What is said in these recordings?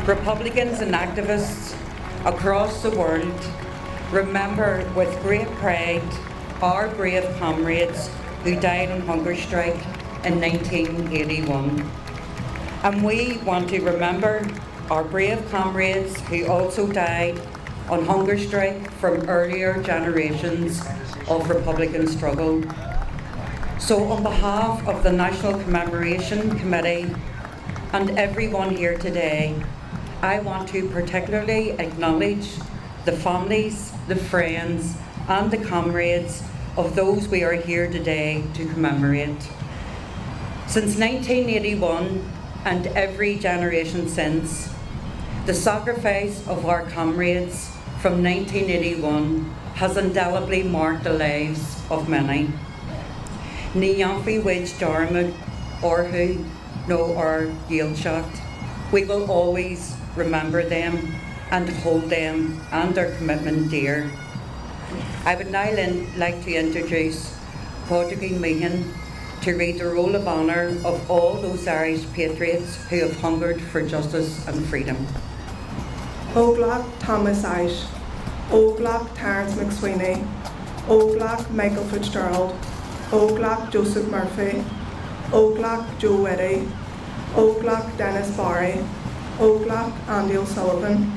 Republicans and activists across the world remember with great pride our brave comrades who died on hunger strike in 1981. And we want to remember our brave comrades who also died on hunger strike from earlier generations of Republican struggle. So on behalf of the National Commemoration Committee and everyone here today, I want to particularly acknowledge the families, the friends and the comrades of those we are here today to commemorate. Since 1981 and every generation since, the sacrifice of our comrades from 1981 has indelibly marked the lives of many. Ní Yamfi Wage Darmad or who know our yield shot. We will always remember them and hold them and their commitment dear. I would now like to introduce Padraig Meehan to read the roll of honour of all those Irish patriots who have hungered for justice and freedom. Óglach Thomas Ashe, Óglach Terence McSweeney, Óglach Michael Fitzgerald, Óglach Joseph Murphy, Óglach Joe Whitty, Óglach Dennis Barry, Óglach Andy O'Sullivan,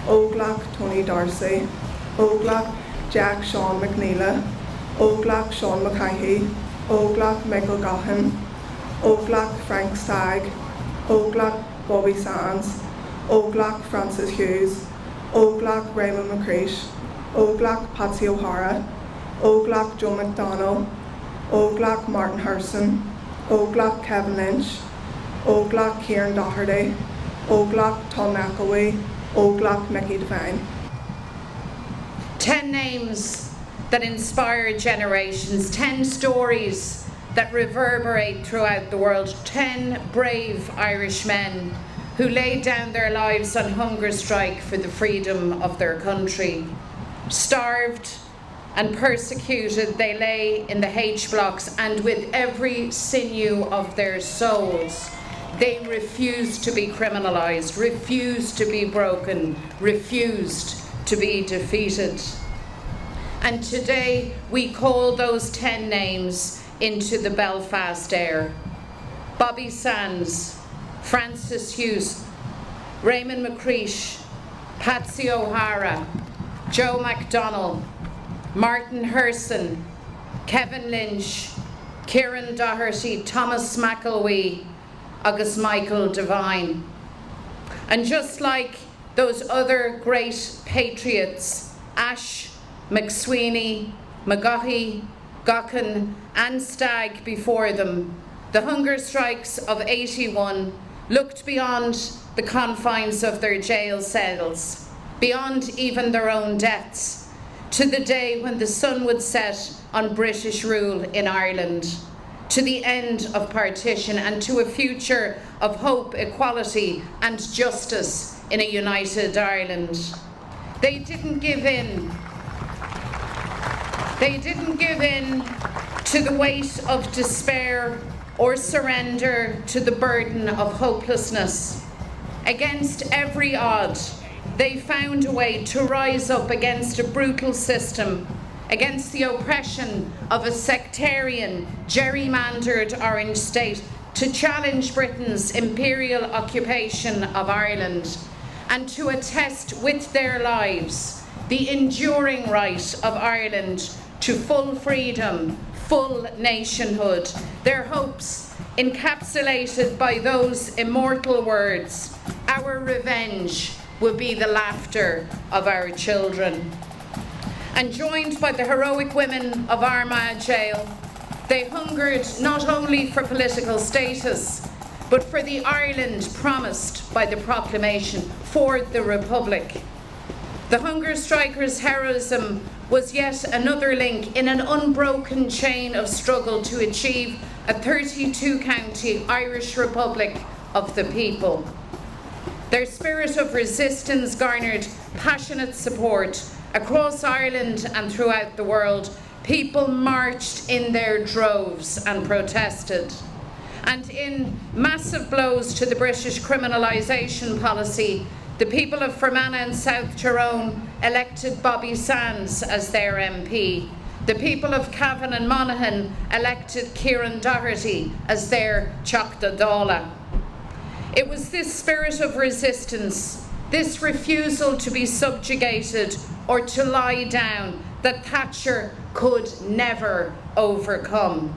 Óglach Tony Darcy, Óglach Jack Sean McNeila, Óglach Sean McCahey, Óglach Michael Gahan, Óglach Frank Stagg, Óglach Bobby Sands, Óglach Francis Hughes, Óglach Raymond McCreish, Óglach Patsy O'Hara, Óglach Joe McDonald, Óglach Martin Herson, Óglach Kevin Lynch, Óglach Kieran Doherty, Óglach Tom McElwee, Óglach Mickey Devine. 10 names that inspire generations, 10 stories that reverberate throughout the world, 10 brave Irish men who laid down their lives on hunger strike for the freedom of their country. Starved and persecuted, they lay in the H-blocks, and with every sinew of their souls, they refused to be criminalised, refused to be broken, refused to be defeated. And today we call those 10 names into the Belfast air. Bobby Sands, Francis Hughes, Raymond McCreish, Patsy O'Hara, Joe McDonald, Martin Herson, Kevin Lynch, Kieran Doherty, Thomas McElwee, agus Michael Devine. And just like those other great patriots, Ashe, McSweeney, McGaughey, Gaughan and Stagg before them, the hunger strikes of 81 looked beyond the confines of their jail cells, beyond even their own deaths, to the day when the sun would set on British rule in Ireland, to the end of partition and to a future of hope, equality and justice in a united Ireland. They didn't give in. They didn't give in to the weight of despair or surrender to the burden of hopelessness. Against every odd, they found a way to rise up against a brutal system, against the oppression of a sectarian, gerrymandered Orange state, to challenge Britain's imperial occupation of Ireland, and to attest with their lives the enduring right of Ireland to full freedom, full nationhood, their hopes encapsulated by those immortal words, "Our revenge will be the laughter of our children." And joined by the heroic women of Armagh Jail, they hungered not only for political status, but for the Ireland promised by the proclamation, for the Republic. The hunger strikers' heroism was yet another link in an unbroken chain of struggle to achieve a 32-county Irish Republic of the people. Their spirit of resistance garnered passionate support across Ireland and throughout the world. People marched in their droves and protested. And in massive blows to the British criminalisation policy, the people of Fermanagh and South Tyrone elected Bobby Sands as their MP. The people of Cavan and Monaghan elected Kieran Doherty as their Teachta Dála. It was this spirit of resistance, this refusal to be subjugated or to lie down, that Thatcher could never overcome.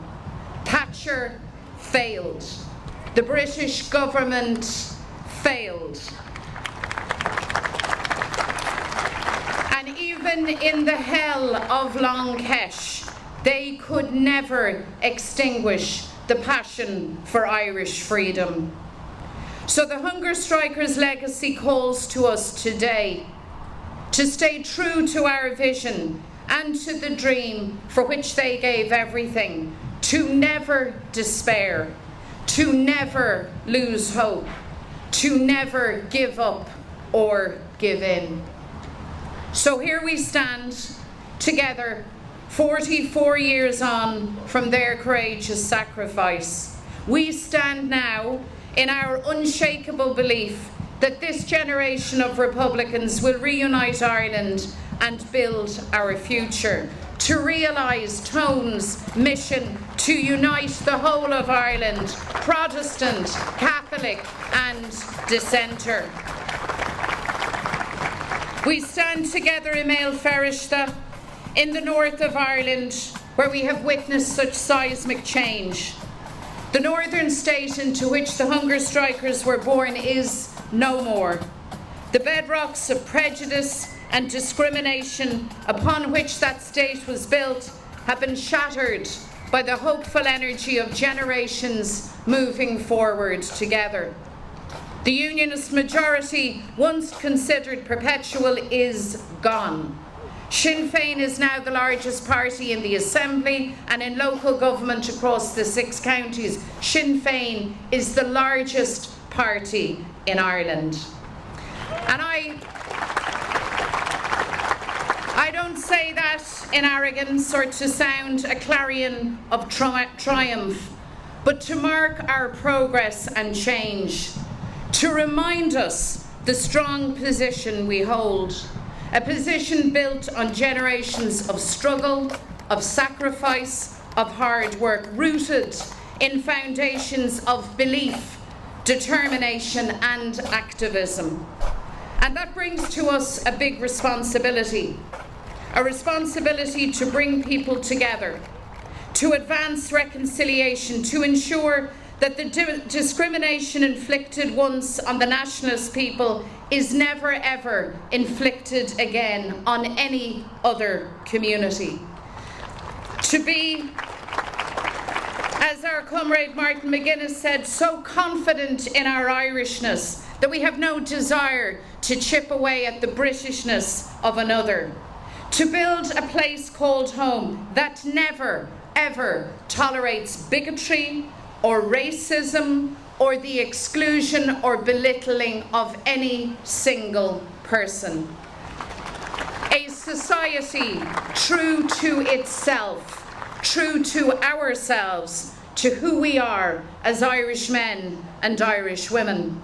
Thatcher failed. The British government failed. And even in the hell of Long Kesh, they could never extinguish the passion for Irish freedom. So the hunger strikers' legacy calls to us today to stay true to our vision and to the dream for which they gave everything, to never despair, to never lose hope, to never give up or give in. So here we stand together, 44 years on from their courageous sacrifice. We stand now in our unshakable belief that this generation of Republicans will reunite Ireland and build our future, to realise Tone's mission to unite the whole of Ireland, Protestant, Catholic and dissenter. We stand together in Mael Ferrishta, in the north of Ireland, where we have witnessed such seismic change. The northern state into which the hunger strikers were born is no more. The bedrocks of prejudice and discrimination upon which that state was built have been shattered by the hopeful energy of generations moving forward together. The unionist majority, once considered perpetual, is gone. Sinn Féin is now the largest party in the Assembly and in local government across the 6 counties. Sinn Féin is the largest party in Ireland. And I don't say that in arrogance or to sound a clarion of triumph, but to mark our progress and change, to remind us the strong position we hold, a position built on generations of struggle, of sacrifice, of hard work, rooted in foundations of belief, determination and activism. And that brings to us a big responsibility, a responsibility to bring people together, to advance reconciliation, to ensure that the discrimination inflicted once on the nationalist people is never ever inflicted again on any other community. To be, as our comrade Martin McGuinness said, so confident in our Irishness that we have no desire to chip away at the Britishness of another. To build a place called home that never, ever tolerates bigotry or racism or the exclusion or belittling of any single person. A society true to itself, true to ourselves, to who we are as Irish men and Irish women.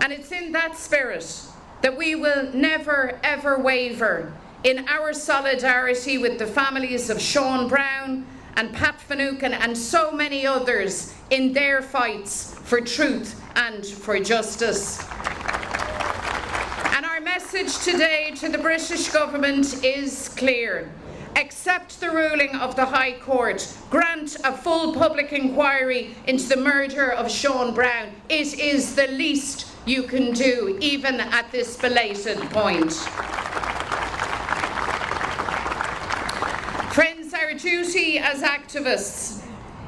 And it's in that spirit that we will never ever waver in our solidarity with the families of Sean Brown and Pat Finucane and so many others in their fights for truth and for justice. And our message today to the British government is clear. Accept the ruling of the High Court. Grant a full public inquiry into the murder of Sean Brown. It is the least you can do, even at this belated point. Friends, our duty as activists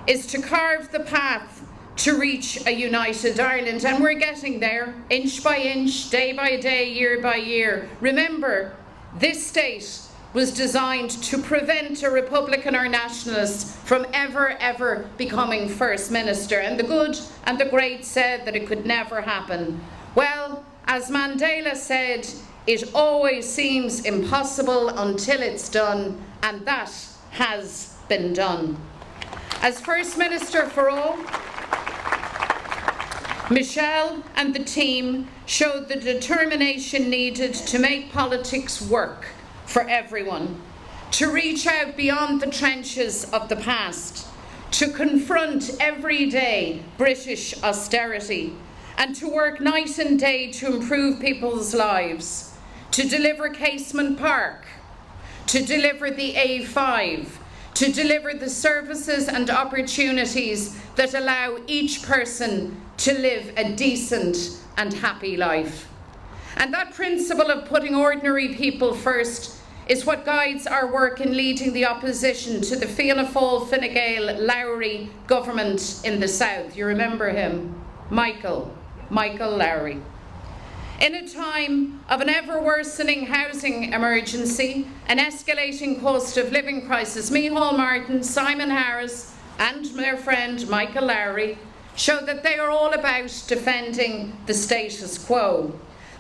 is to carve the path to reach a united Ireland, and we're getting there, inch by inch, day by day, year by year. Remember, this state was designed to prevent a Republican or nationalist from ever becoming First Minister, and the good and the great said that it could never happen. Well, as Mandela said, it always seems impossible until it's done, and that has been done. As First Minister for all, Michelle and the team showed the determination needed to make politics work for everyone, to reach out beyond the trenches of the past, to confront everyday British austerity, and to work night and day to improve people's lives, to deliver Casement Park, to deliver the A5, to deliver the services and opportunities that allow each person to live a decent and happy life. And that principle of putting ordinary people first is what guides our work in leading the opposition to the Fianna Fáil, Fine Gael, Lowry government in the south. You remember him, Michael Lowry. In a time of an ever-worsening housing emergency, an escalating cost of living crisis, Micheál Martin, Simon Harris and their friend Michael Lowry show that they are all about defending the status quo.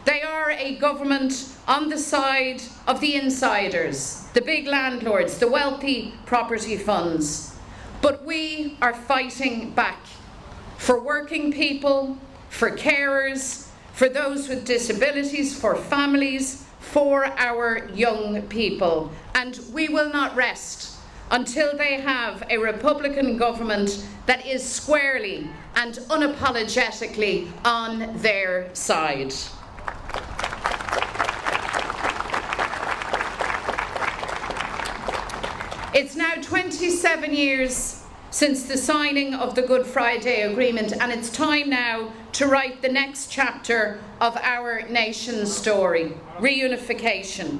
They are a government on the side of the insiders, the big landlords, the wealthy property funds. But we are fighting back for working people, for carers, for those with disabilities, for families, for our young people. And we will not rest until they have a Republican government that is squarely and unapologetically on their side. It's now 27 years since the signing of the Good Friday Agreement, and it's time now to write the next chapter of our nation's story, reunification.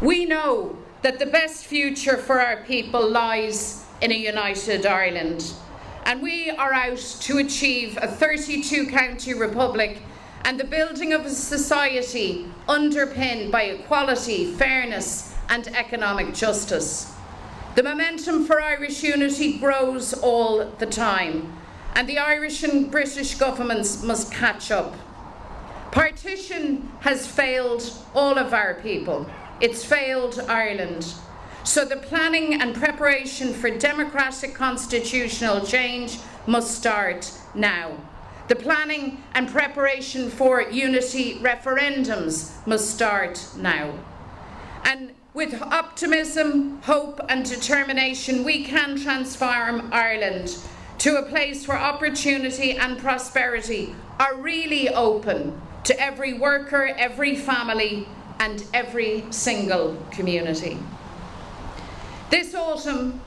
We know that the best future for our people lies in a united Ireland, and we are out to achieve a 32-county republic and the building of a society underpinned by equality, fairness and economic justice. The momentum for Irish unity grows all the time, and the Irish and British governments must catch up. Partition has failed all of our people. It's failed Ireland. So the planning and preparation for democratic constitutional change must start now. The planning and preparation for unity referendums must start now. And with optimism, hope and determination, we can transform Ireland to a place where opportunity and prosperity are really open to every worker, every family and every single community. This autumn,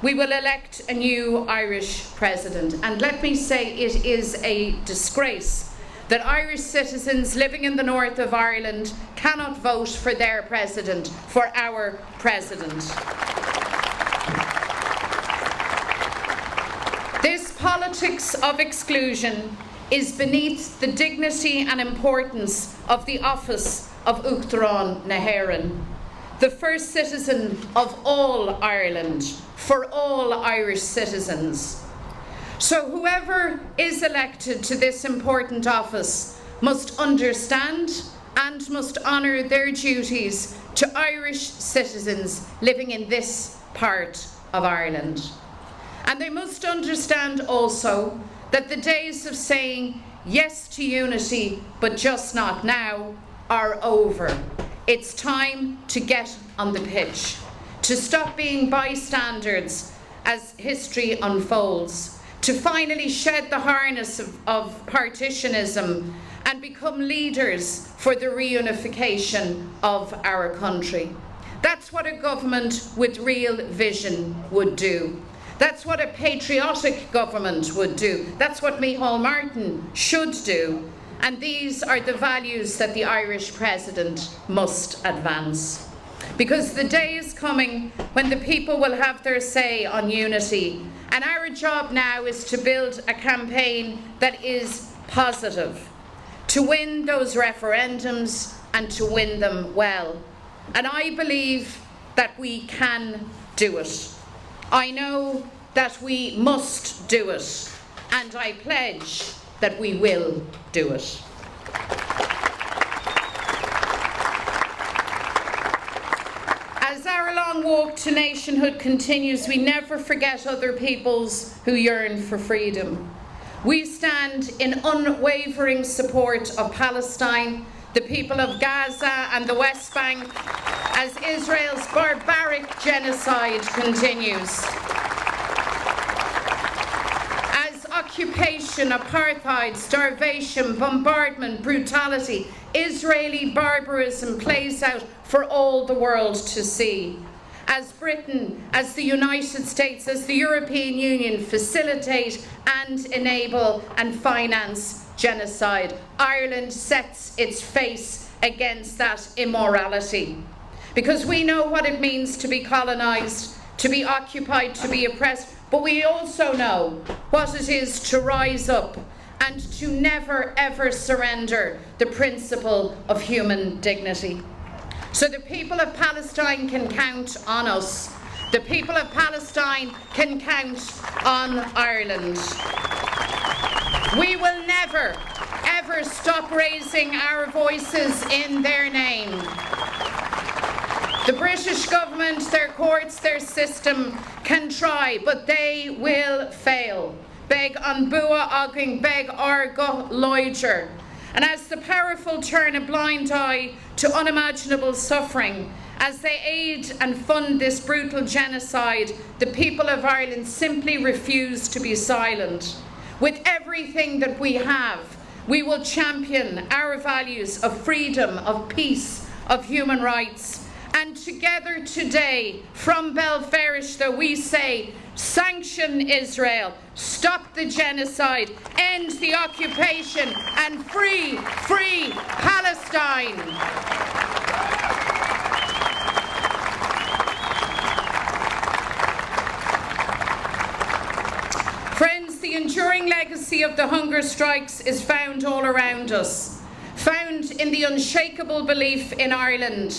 we will elect a new Irish president, and let me say it is a disgrace that Irish citizens living in the north of Ireland cannot vote for their president, for our president. This politics of exclusion is beneath the dignity and importance of the office of Uachtaráin na hÉireann, the first citizen of all Ireland, for all Irish citizens. So whoever is elected to this important office must understand and must honour their duties to Irish citizens living in this part of Ireland. And they must understand also that the days of saying yes to unity, but just not now, are over. It's time to get on the pitch, to stop being bystanders as history unfolds, to finally shed the harness of partitionism and become leaders for the reunification of our country. That's what a government with real vision would do. That's what a patriotic government would do. That's what Micheál Martin should do. And these are the values that the Irish president must advance. Because the day is coming when the people will have their say on unity. And our job now is to build a campaign that is positive, to win those referendums and to win them well. And I believe that we can do it. I know that we must do it, and I pledge that we will do it. As our long walk to nationhood continues, we never forget other peoples who yearn for freedom. We stand in unwavering support of Palestine, the people of Gaza and the West Bank, as Israel's barbaric genocide continues. As occupation, apartheid, starvation, bombardment, brutality, Israeli barbarism plays out for all the world to see. As Britain, as the United States, as the European Union facilitate and enable and finance genocide, Ireland sets its face against that immorality. Because we know what it means to be colonised, to be occupied, to be oppressed, but we also know what it is to rise up and to never ever surrender the principle of human dignity. So the people of Palestine can count on us. The people of Palestine can count on Ireland. We will never, ever stop raising our voices in their name. The British government, their courts, their system can try, but they will fail. Beg an bua agin, beg argo loiger. And as the powerful turn a blind eye to unimaginable suffering, as they aid and fund this brutal genocide, the people of Ireland simply refuse to be silent. With everything that we have, we will champion our values of freedom, of peace, of human rights. And together today, from Belfast, we say, sanction Israel, stop the genocide, end the occupation, and free Palestine. Friends, the enduring legacy of the hunger strikes is found all around us, found in the unshakable belief in Ireland,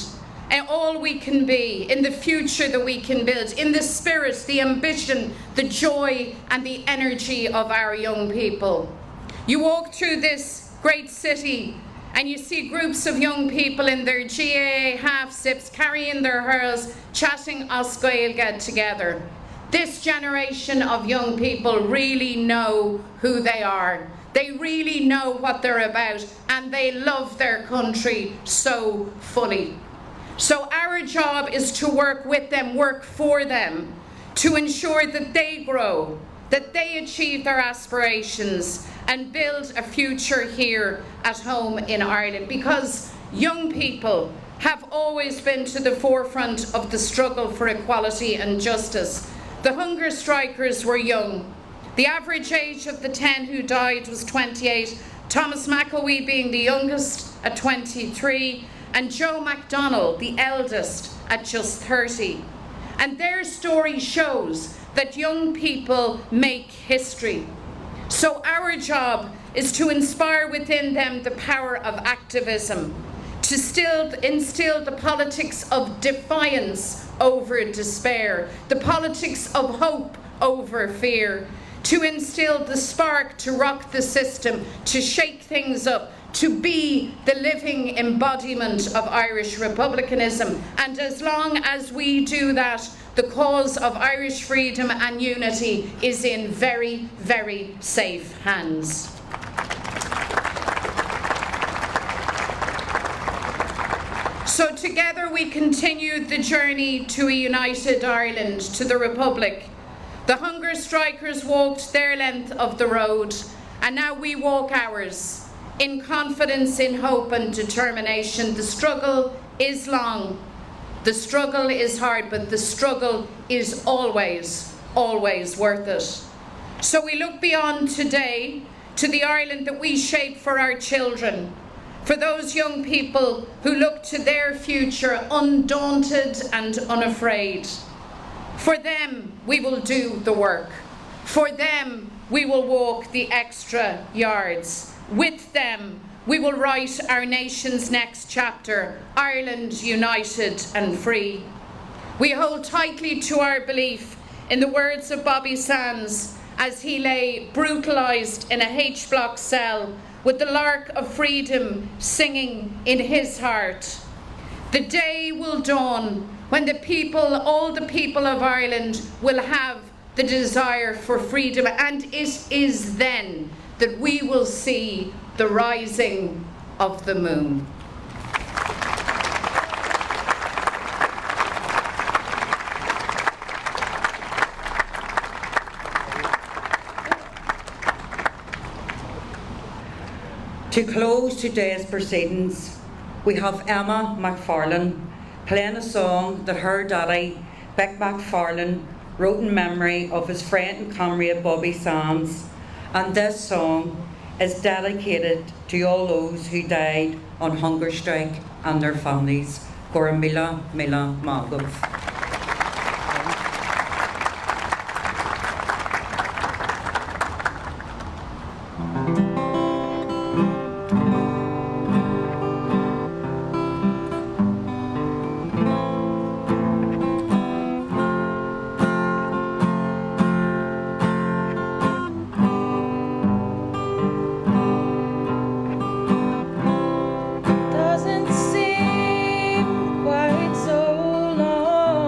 and all we can be, in the future that we can build, in the spirit, the ambition, the joy and the energy of our young people. You walk through this great city and you see groups of young people in their GAA half-zips carrying their hurls, chatting as Gaeilge together. This generation of young people really know who they are. They really know what they're about and they love their country so fully. So our job is to work with them, work for them, to ensure that they grow, that they achieve their aspirations and build a future here at home in Ireland. Because young people have always been to the forefront of the struggle for equality and justice. The hunger strikers were young. The average age of the 10 who died was 28, Thomas McElwee being the youngest at 23, and Joe McDonald, the eldest, at just 30. And their story shows that young people make history. So our job is to inspire within them the power of activism, to instill the politics of defiance over despair, the politics of hope over fear, to instill the spark to rock the system, to shake things up, to be the living embodiment of Irish republicanism. And as long as we do that, the cause of Irish freedom and unity is in very, very safe hands. So together we continue the journey to a united Ireland, to the Republic. The hunger strikers walked their length of the road, and now we walk ours. In confidence, in hope and determination. The struggle is long, the struggle is hard, but the struggle is always, always worth it. So we look beyond today to the Ireland that we shape for our children, for those young people who look to their future undaunted and unafraid. For them, we will do the work. For them, we will walk the extra yards. With them, we will write our nation's next chapter, Ireland united and free. We hold tightly to our belief in the words of Bobby Sands as he lay brutalised in a H-block cell with the lark of freedom singing in his heart. The day will dawn when the people, all the people of Ireland, will have the desire for freedom, and it is then that we will see the rising of the moon. To close today's proceedings, we have Emma McFarlane playing a song that her daddy, Beck McFarlane, wrote in memory of his friend and comrade Bobby Sands, and this song is dedicated to all those who died on hunger strike and their families. Gora Mila Mila Magov. Doesn't seem quite so long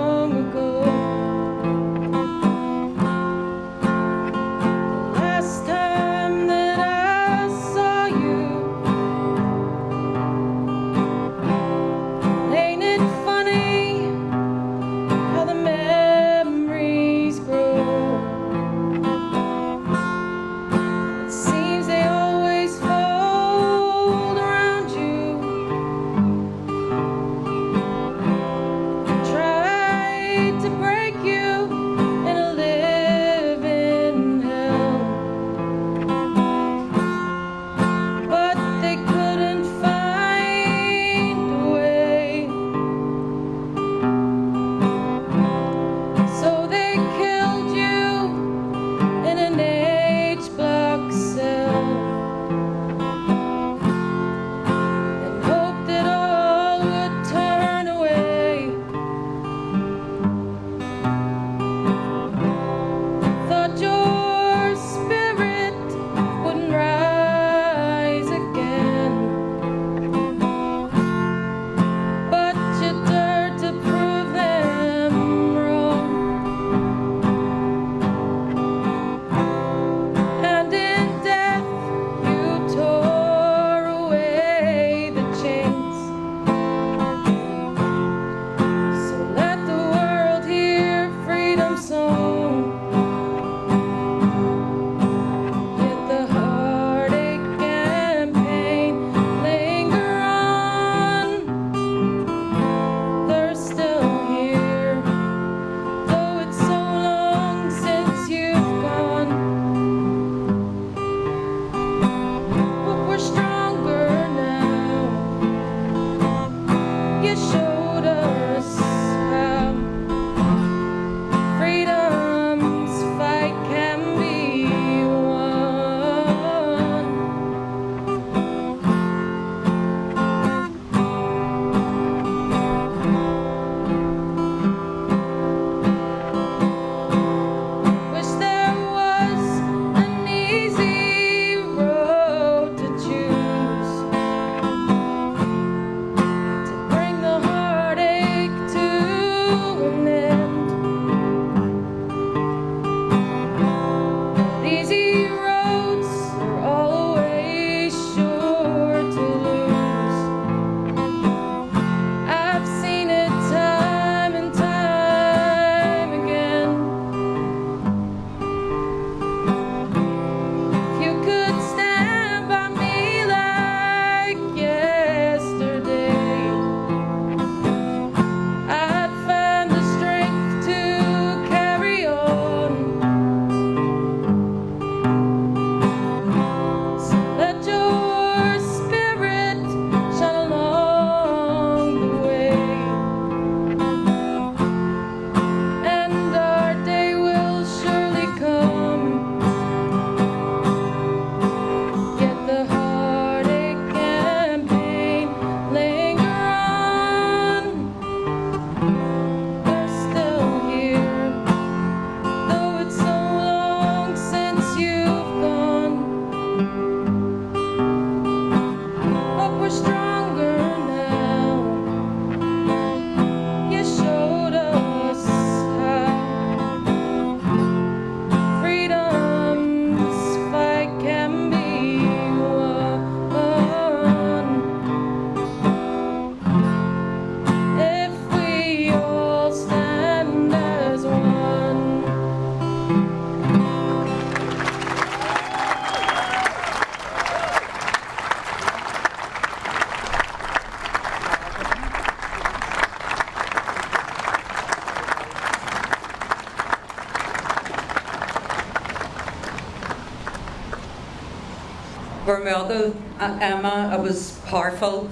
Emma, it was powerful.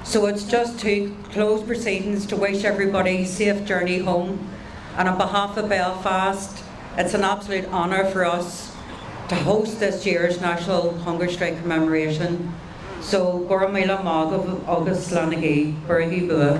So it's just to close proceedings to wish everybody a safe journey home. And on behalf of Belfast, it's an absolute honour for us to host this year's National Hunger Strike Commemoration. So, Gora Mila Mag of August Lanagi, Burgi Bua.